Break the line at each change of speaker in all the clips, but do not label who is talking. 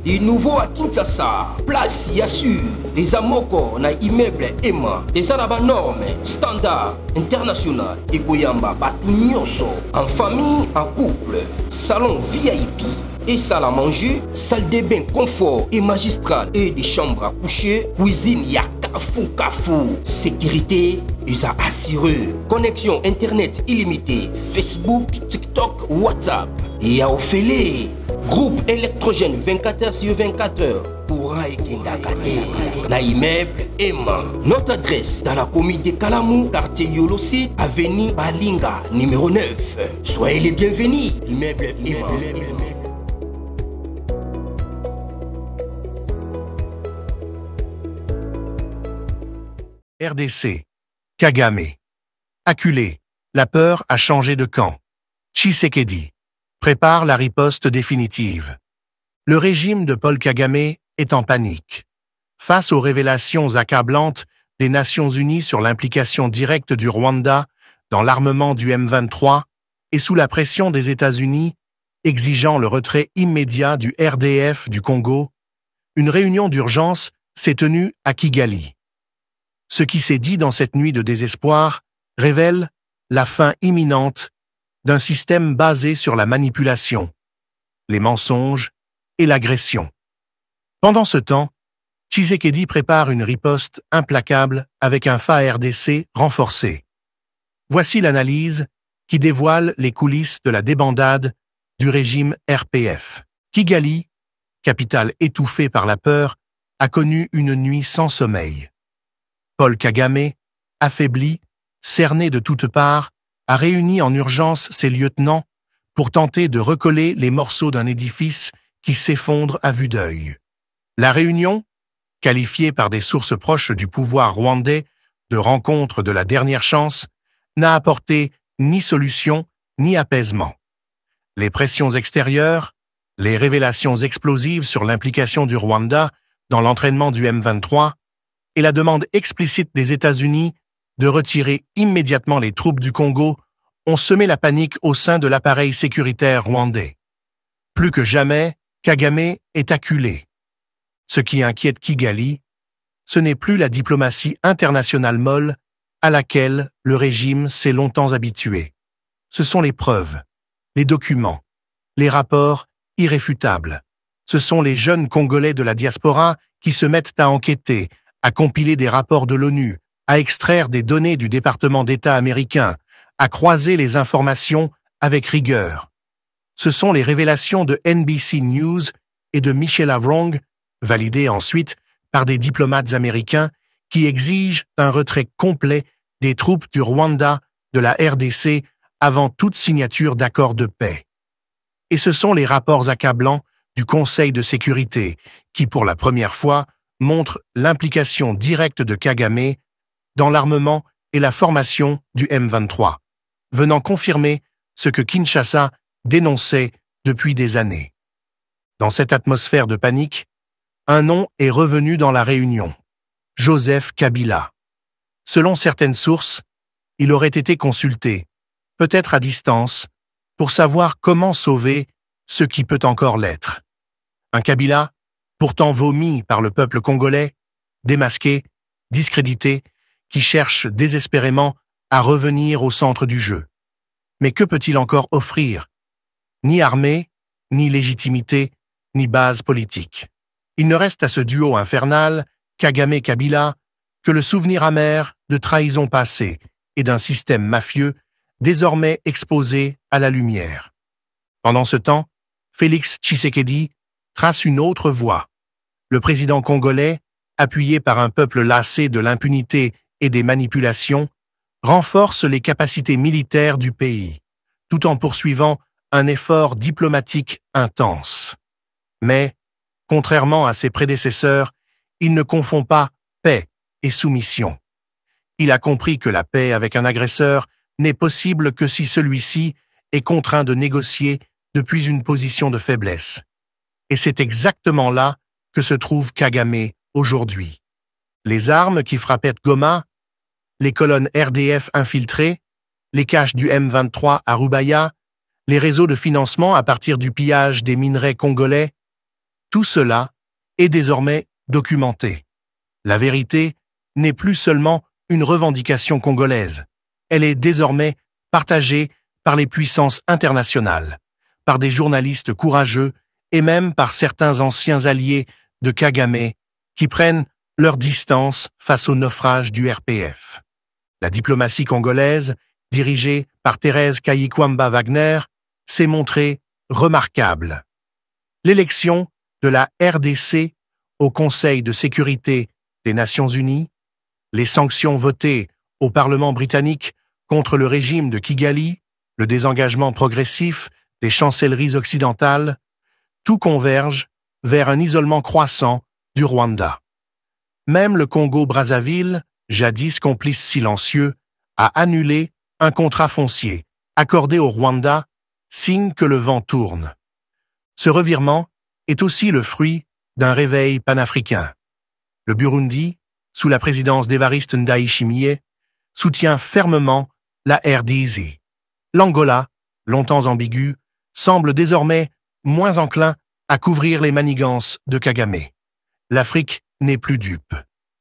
Du nouveau à Kinshasa, place Yassur, des amoko na immeuble Emma, des arabes normes, standard, international, et Koyamba, Batunyoso, en famille, en couple, salon VIP et salle à manger, salle de bain confort et magistrale et des chambres à coucher, cuisine Kafu, sécurité, ils ont assuré, connexion internet illimitée, Facebook, TikTok, WhatsApp, et à Ophélie. Groupe électrogène 24h/24h. Courant et Kindakate. Na immeuble Emma. Notre adresse dans la commune de Kalamou, quartier Yolosi, avenue Balinga, numéro 9. Soyez les bienvenus. Immeuble Emma.
RDC. Kagame. Acculé. La peur a changé de camp. Tshisekedi prépare la riposte définitive. Le régime de Paul Kagame est en panique. Face aux révélations accablantes des Nations Unies sur l'implication directe du Rwanda dans l'armement du M23 et sous la pression des États-Unis exigeant le retrait immédiat du RDF du Congo, une réunion d'urgence s'est tenue à Kigali. Ce qui s'est dit dans cette nuit de désespoir révèle la fin imminente d'un système basé sur la manipulation, les mensonges et l'agression. Pendant ce temps, Tshisekedi prépare une riposte implacable avec un FARDC renforcé. Voici l'analyse qui dévoile les coulisses de la débandade du régime RPF. Kigali, capitale étouffée par la peur, a connu une nuit sans sommeil. Paul Kagame, affaibli, cerné de toutes parts, a réuni en urgence ses lieutenants pour tenter de recoller les morceaux d'un édifice qui s'effondre à vue d'œil. La réunion, qualifiée par des sources proches du pouvoir rwandais de rencontre de la dernière chance, n'a apporté ni solution ni apaisement. Les pressions extérieures, les révélations explosives sur l'implication du Rwanda dans l'entraînement du M23 et la demande explicite des États-Unis de retirer immédiatement les troupes du Congo ont semé la panique au sein de l'appareil sécuritaire rwandais. Plus que jamais, Kagame est acculé. Ce qui inquiète Kigali, ce n'est plus la diplomatie internationale molle à laquelle le régime s'est longtemps habitué. Ce sont les preuves, les documents, les rapports irréfutables. Ce sont les jeunes Congolais de la diaspora qui se mettent à enquêter, à compiler des rapports de l'ONU, à extraire des données du département d'État américain, à croiser les informations avec rigueur. Ce sont les révélations de NBC News et de Michela Wrong, validées ensuite par des diplomates américains, qui exigent un retrait complet des troupes du Rwanda de la RDC avant toute signature d'accord de paix. Et ce sont les rapports accablants du Conseil de sécurité qui, pour la première fois, montrent l'implication directe de Kagame dans l'armement et la formation du M23, venant confirmer ce que Kinshasa dénonçait depuis des années. Dans cette atmosphère de panique, un nom est revenu dans la réunion, Joseph Kabila. Selon certaines sources, il aurait été consulté, peut-être à distance, pour savoir comment sauver ce qui peut encore l'être. Un Kabila, pourtant vomi par le peuple congolais, démasqué, discrédité, qui cherche désespérément à revenir au centre du jeu. Mais que peut-il encore offrir? Ni armée, ni légitimité, ni base politique. Il ne reste à ce duo infernal, Kagame-Kabila, que le souvenir amer de trahisons passées et d'un système mafieux désormais exposé à la lumière. Pendant ce temps, Félix Tshisekedi trace une autre voie. Le président congolais, appuyé par un peuple lassé de l'impunité et des manipulations, renforce les capacités militaires du pays, tout en poursuivant un effort diplomatique intense. Mais, contrairement à ses prédécesseurs, il ne confond pas paix et soumission. Il a compris que la paix avec un agresseur n'est possible que si celui-ci est contraint de négocier depuis une position de faiblesse. Et c'est exactement là que se trouve Kagame aujourd'hui. Les armes qui frappaient Goma, les colonnes RDF infiltrées, les caches du M23 à Rubaya, les réseaux de financement à partir du pillage des minerais congolais, tout cela est désormais documenté. La vérité n'est plus seulement une revendication congolaise. Elle est désormais partagée par les puissances internationales, par des journalistes courageux et même par certains anciens alliés de Kagame qui prennent leur distance face au naufrage du RPF. La diplomatie congolaise, dirigée par Thérèse Kayikwamba Wagner, s'est montrée remarquable. L'élection de la RDC au Conseil de sécurité des Nations Unies, les sanctions votées au Parlement britannique contre le régime de Kigali, le désengagement progressif des chancelleries occidentales, tout converge vers un isolement croissant du Rwanda. Même le Congo-Brazzaville, jadis complice silencieux, a annulé un contrat foncier accordé au Rwanda, signe que le vent tourne. Ce revirement est aussi le fruit d'un réveil panafricain. Le Burundi, sous la présidence d'Évariste Ndayishimiye, soutient fermement la RDC. L'Angola, longtemps ambigu, semble désormais moins enclin à couvrir les manigances de Kagame. L'Afrique n'est plus dupe.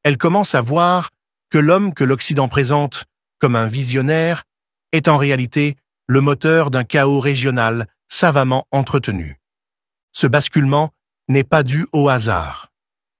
Elle commence à voir que l'homme que l'Occident présente comme un visionnaire est en réalité le moteur d'un chaos régional savamment entretenu. Ce basculement n'est pas dû au hasard.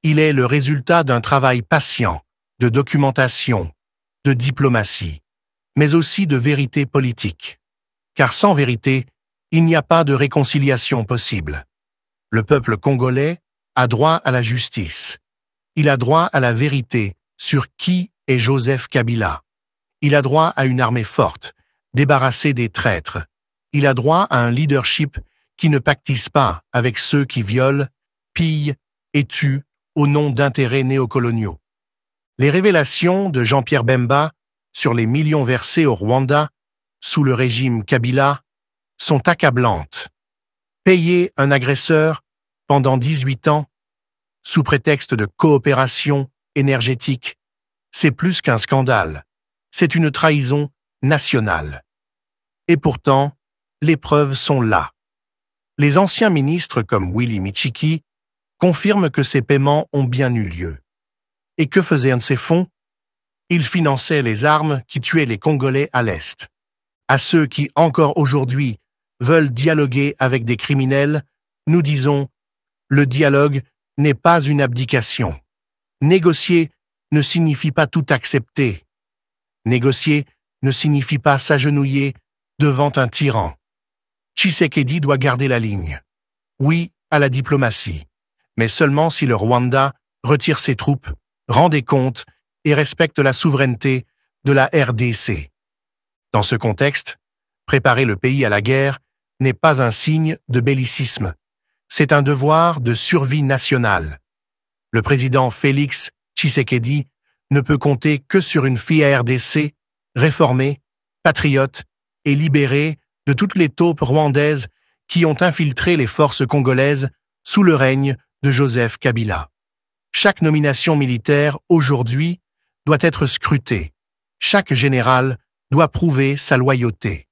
Il est le résultat d'un travail patient, de documentation, de diplomatie, mais aussi de vérité politique. Car sans vérité, il n'y a pas de réconciliation possible. Le peuple congolais a droit à la justice. Il a droit à la vérité sur qui est Joseph Kabila. Il a droit à une armée forte, débarrassée des traîtres. Il a droit à un leadership qui ne pactise pas avec ceux qui violent, pillent et tuent au nom d'intérêts néocoloniaux. Les révélations de Jean-Pierre Bemba sur les millions versés au Rwanda sous le régime Kabila sont accablantes. Payer un agresseur pendant 18 ans, sous prétexte de coopération énergétique, c'est plus qu'un scandale. C'est une trahison nationale. Et pourtant, les preuves sont là. Les anciens ministres comme Willy Michiki confirment que ces paiements ont bien eu lieu. Et que faisait un de ces fonds? Il finançait les armes qui tuaient les Congolais à l'Est. À ceux qui, encore aujourd'hui, veulent dialoguer avec des criminels, nous disons « Le dialogue n'est pas une abdication. Négocier ne signifie pas tout accepter. Négocier ne signifie pas s'agenouiller devant un tyran. Tshisekedi doit garder la ligne. Oui à la diplomatie, mais seulement si le Rwanda retire ses troupes, rend des comptes et respecte la souveraineté de la RDC. Dans ce contexte, préparer le pays à la guerre n'est pas un signe de bellicisme. C'est un devoir de survie nationale. Le président Félix Tshisekedi ne peut compter que sur une FIRDC réformée, patriote et libérée de toutes les taupes rwandaises qui ont infiltré les forces congolaises sous le règne de Joseph Kabila. Chaque nomination militaire aujourd'hui doit être scrutée. Chaque général doit prouver sa loyauté.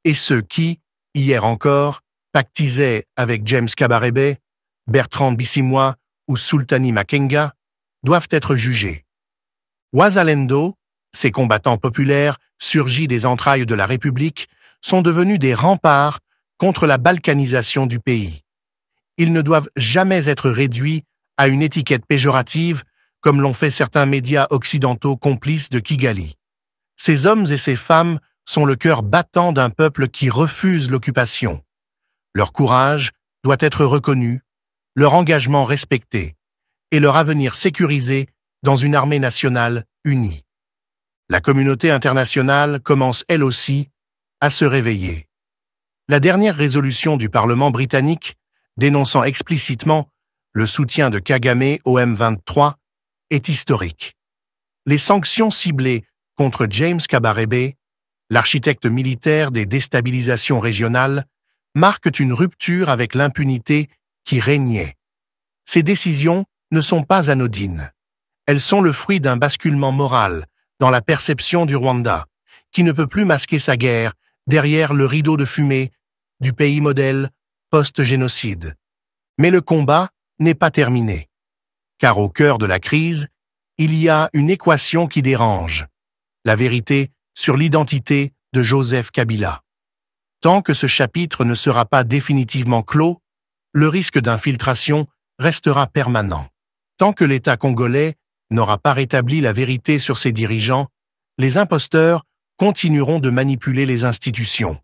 Et ceux qui, hier encore, pactisaient avec James Kabarebe, Bertrand Bisimwa ou Sultani Makenga, doivent être jugés. Wazalendo, ces combattants populaires surgis des entrailles de la République, sont devenus des remparts contre la balkanisation du pays. Ils ne doivent jamais être réduits à une étiquette péjorative comme l'ont fait certains médias occidentaux complices de Kigali. Ces hommes et ces femmes sont le cœur battant d'un peuple qui refuse l'occupation. Leur courage doit être reconnu, leur engagement respecté et leur avenir sécurisé dans une armée nationale unie. La communauté internationale commence elle aussi à se réveiller. La dernière résolution du Parlement britannique, dénonçant explicitement le soutien de Kagame au M23, est historique. Les sanctions ciblées contre James Kabarebe, l'architecte militaire des déstabilisations régionales, marquent une rupture avec l'impunité qui régnait. Ces décisions ne sont pas anodines. Elles sont le fruit d'un basculement moral dans la perception du Rwanda, qui ne peut plus masquer sa guerre derrière le rideau de fumée du pays modèle post-génocide. Mais le combat n'est pas terminé. Car au cœur de la crise, il y a une équation qui dérange. La vérité sur l'identité de Joseph Kabila. Tant que ce chapitre ne sera pas définitivement clos, le risque d'infiltration restera permanent. Tant que l'État congolais n'aura pas rétabli la vérité sur ses dirigeants, les imposteurs continueront de manipuler les institutions.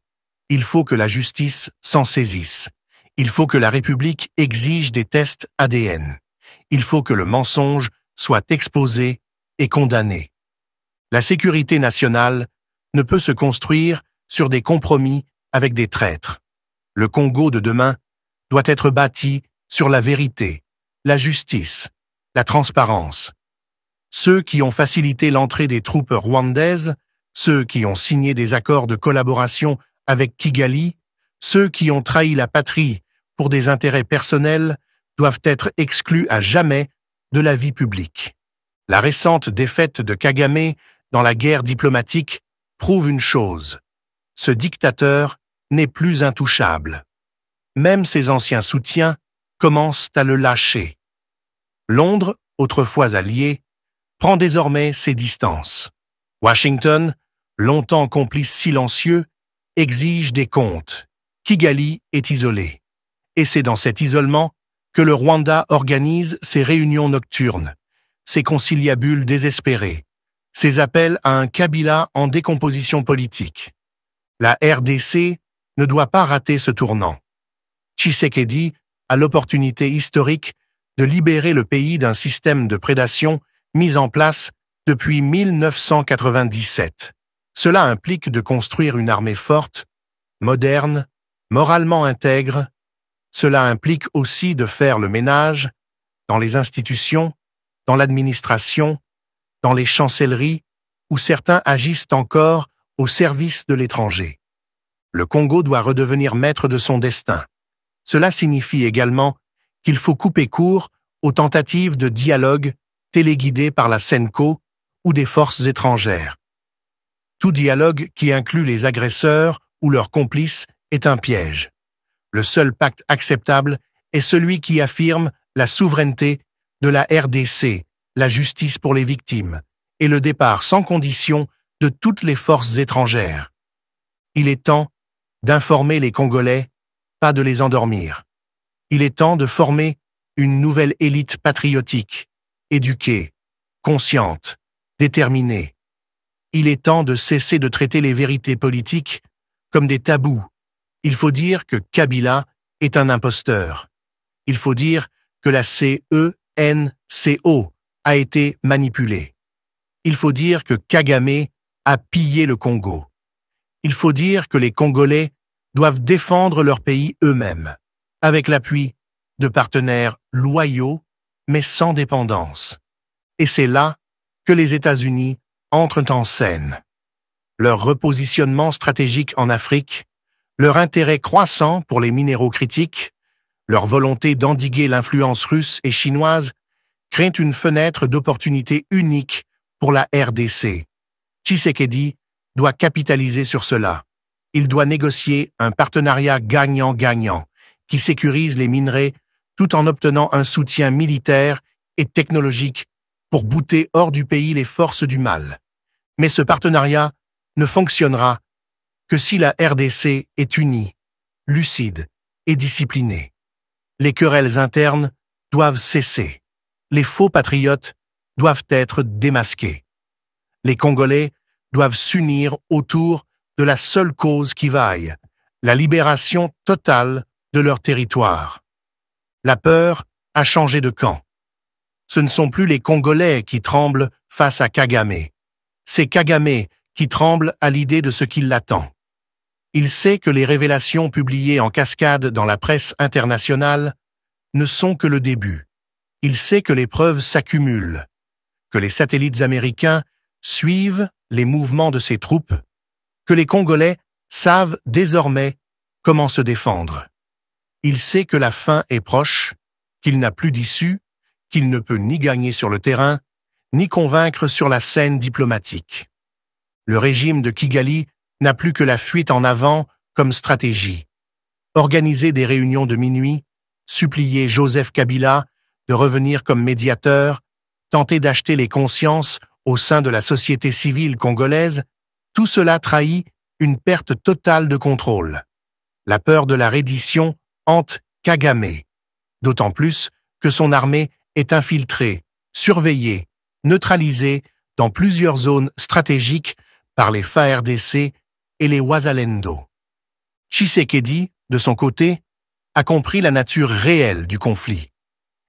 Il faut que la justice s'en saisisse. Il faut que la République exige des tests ADN. Il faut que le mensonge soit exposé et condamné. La sécurité nationale ne peut se construire sur des compromis avec des traîtres. Le Congo de demain doit être bâti sur la vérité, la justice, la transparence. Ceux qui ont facilité l'entrée des troupes rwandaises, ceux qui ont signé des accords de collaboration avec Kigali, ceux qui ont trahi la patrie pour des intérêts personnels doivent être exclus à jamais de la vie publique. La récente défaite de Kagame dans la guerre diplomatique prouve une chose. Ce dictateur n'est plus intouchable. Même ses anciens soutiens commencent à le lâcher. Londres, autrefois allié, prend désormais ses distances. Washington, longtemps complice silencieux, exige des comptes. Kigali est isolé. Et c'est dans cet isolement que le Rwanda organise ses réunions nocturnes, ses conciliabules désespérés, ses appels à un Kabila en décomposition politique. La RDC ne doit pas rater ce tournant. Tshisekedi a l'opportunité historique de libérer le pays d'un système de prédation mis en place depuis 1997. Cela implique de construire une armée forte, moderne, moralement intègre. Cela implique aussi de faire le ménage dans les institutions, dans l'administration, dans les chancelleries, où certains agissent encore au service de l'étranger. Le Congo doit redevenir maître de son destin. Cela signifie également qu'il faut couper court aux tentatives de dialogue téléguidées par la SENCO ou des forces étrangères. Tout dialogue qui inclut les agresseurs ou leurs complices est un piège. Le seul pacte acceptable est celui qui affirme la souveraineté de la RDC, la justice pour les victimes et le départ sans condition de toutes les forces étrangères. Il est temps d'informer les Congolais, pas de les endormir. Il est temps de former une nouvelle élite patriotique, éduquée, consciente, déterminée. Il est temps de cesser de traiter les vérités politiques comme des tabous. Il faut dire que Kabila est un imposteur. Il faut dire que la CENCO a été manipulée. Il faut dire que Kagame a pillé le Congo. Il faut dire que les Congolais doivent défendre leur pays eux-mêmes, avec l'appui de partenaires loyaux, mais sans dépendance. Et c'est là que les États-Unis entrent en scène. Leur repositionnement stratégique en Afrique, leur intérêt croissant pour les minéraux critiques, leur volonté d'endiguer l'influence russe et chinoise créent une fenêtre d'opportunité unique pour la RDC. Tshisekedi doit capitaliser sur cela. Il doit négocier un partenariat gagnant-gagnant qui sécurise les minerais tout en obtenant un soutien militaire et technologique pour bouter hors du pays les forces du mal. Mais ce partenariat ne fonctionnera que si la RDC est unie, lucide et disciplinée. Les querelles internes doivent cesser. Les faux patriotes doivent être démasqués. Les Congolais doivent s'unir autour de la seule cause qui vaille, la libération totale de leur territoire. La peur a changé de camp. Ce ne sont plus les Congolais qui tremblent face à Kagame. C'est Kagame qui tremble à l'idée de ce qui l'attend. Il sait que les révélations publiées en cascade dans la presse internationale ne sont que le début. Il sait que les preuves s'accumulent, que les satellites américains suivent les mouvements de ses troupes, que les Congolais savent désormais comment se défendre. Il sait que la fin est proche, qu'il n'a plus d'issue, qu'il ne peut ni gagner sur le terrain, ni convaincre sur la scène diplomatique. Le régime de Kigali n'a plus que la fuite en avant comme stratégie. organiser des réunions de minuit, supplier Joseph Kabila de revenir comme médiateur, tenter d'acheter les consciences au sein de la société civile congolaise, tout cela trahit une perte totale de contrôle. La peur de la reddition hante Kagame, d'autant plus que son armée est infiltrée, surveillée, neutralisée dans plusieurs zones stratégiques par les FARDC et les Wazalendo. Tshisekedi, de son côté, a compris la nature réelle du conflit.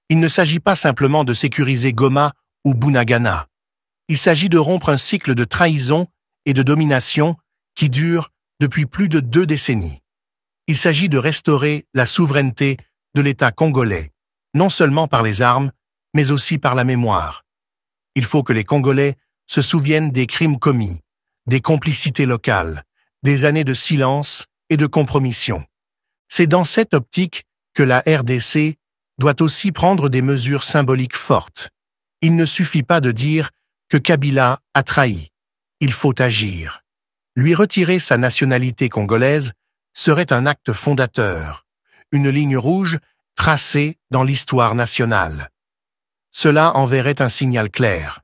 Il ne s'agit pas simplement de sécuriser Goma ou Bunagana. Il s'agit de rompre un cycle de trahison et de domination qui dure depuis plus de 2 décennies. Il s'agit de restaurer la souveraineté de l'État congolais, non seulement par les armes, mais aussi par la mémoire. Il faut que les Congolais se souviennent des crimes commis, des complicités locales, des années de silence et de compromission. C'est dans cette optique que la RDC doit aussi prendre des mesures symboliques fortes. Il ne suffit pas de dire que Kabila a trahi. Il faut agir. Lui retirer sa nationalité congolaise serait un acte fondateur, une ligne rouge tracée dans l'histoire nationale. Cela enverrait un signal clair.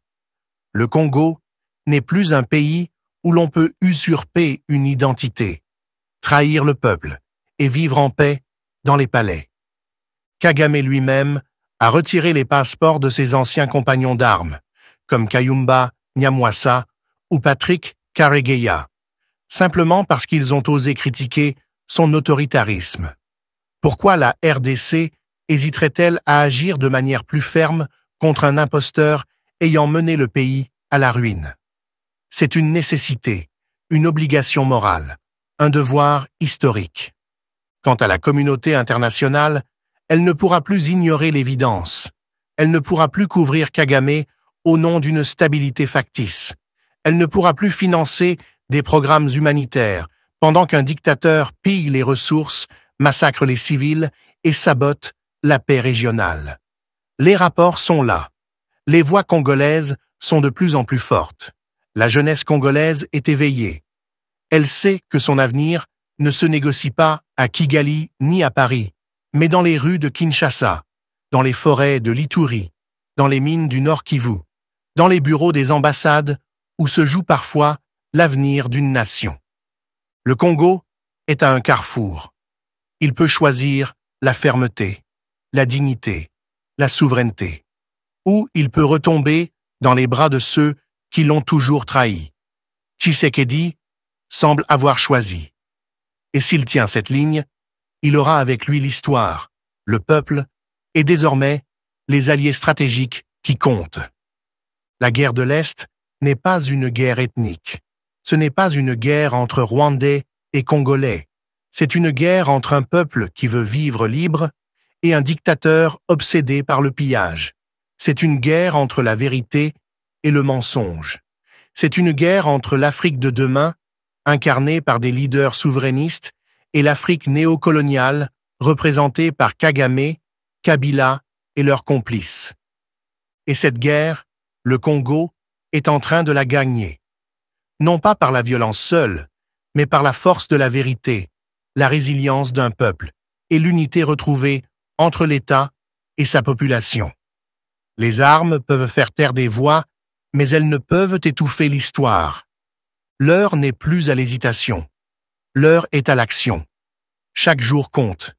Le Congo n'est plus un pays où l'on peut usurper une identité, trahir le peuple et vivre en paix dans les palais. Kagame lui-même a retiré les passeports de ses anciens compagnons d'armes, comme Kayumba Nyamwasa ou Patrick Karegeya, simplement parce qu'ils ont osé critiquer son autoritarisme. Pourquoi la RDC hésiterait-elle à agir de manière plus ferme contre un imposteur ayant mené le pays à la ruine? C'est une nécessité, une obligation morale, un devoir historique. Quant à la communauté internationale, elle ne pourra plus ignorer l'évidence. Elle ne pourra plus couvrir Kagame au nom d'une stabilité factice. Elle ne pourra plus financer des programmes humanitaires pendant qu'un dictateur pille les ressources, massacre les civils et sabote la paix régionale. Les rapports sont là. Les voix congolaises sont de plus en plus fortes. La jeunesse congolaise est éveillée. Elle sait que son avenir ne se négocie pas à Kigali ni à Paris, mais dans les rues de Kinshasa, dans les forêts de l'Ituri, dans les mines du Nord Kivu, dans les bureaux des ambassades où se joue parfois l'avenir d'une nation. Le Congo est à un carrefour. Il peut choisir la fermeté, la dignité, la souveraineté, ou il peut retomber dans les bras de ceux qui l'ont toujours trahi. Tshisekedi semble avoir choisi. Et s'il tient cette ligne, il aura avec lui l'histoire, le peuple et désormais les alliés stratégiques qui comptent. La guerre de l'Est n'est pas une guerre ethnique. Ce n'est pas une guerre entre Rwandais et Congolais. C'est une guerre entre un peuple qui veut vivre libre et un dictateur obsédé par le pillage. C'est une guerre entre la vérité et le mensonge. C'est une guerre entre l'Afrique de demain, incarnée par des leaders souverainistes, et l'Afrique néocoloniale, représentée par Kagame, Kabila et leurs complices. Et cette guerre, le Congo est en train de la gagner. Non pas par la violence seule, mais par la force de la vérité, la résilience d'un peuple et l'unité retrouvée entre l'État et sa population. Les armes peuvent faire taire des voix, mais elles ne peuvent étouffer l'histoire. L'heure n'est plus à l'hésitation. L'heure est à l'action. Chaque jour compte.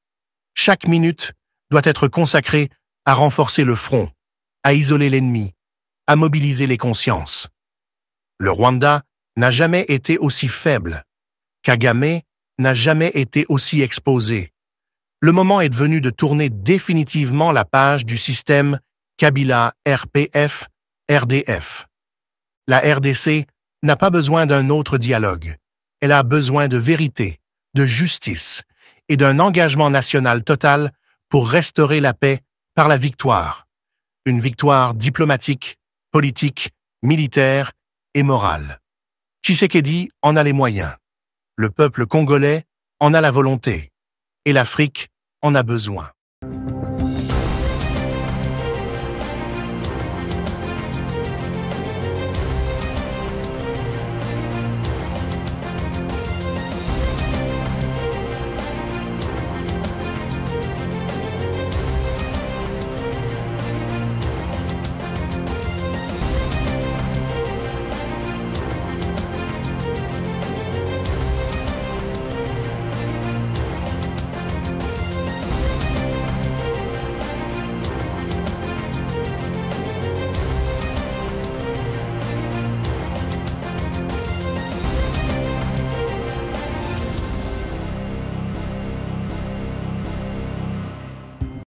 Chaque minute doit être consacrée à renforcer le front, à isoler l'ennemi, à mobiliser les consciences. Le Rwanda n'a jamais été aussi faible. Kagame n'a jamais été aussi exposé. Le moment est venu de tourner définitivement la page du système Kabila RPF, RDF. La RDC n'a pas besoin d'un autre dialogue. Elle a besoin de vérité, de justice et d'un engagement national total pour restaurer la paix par la victoire. Une victoire diplomatique, politique, militaire et morale. Tshisekedi en a les moyens. Le peuple congolais en a la volonté. Et l'Afrique en a besoin.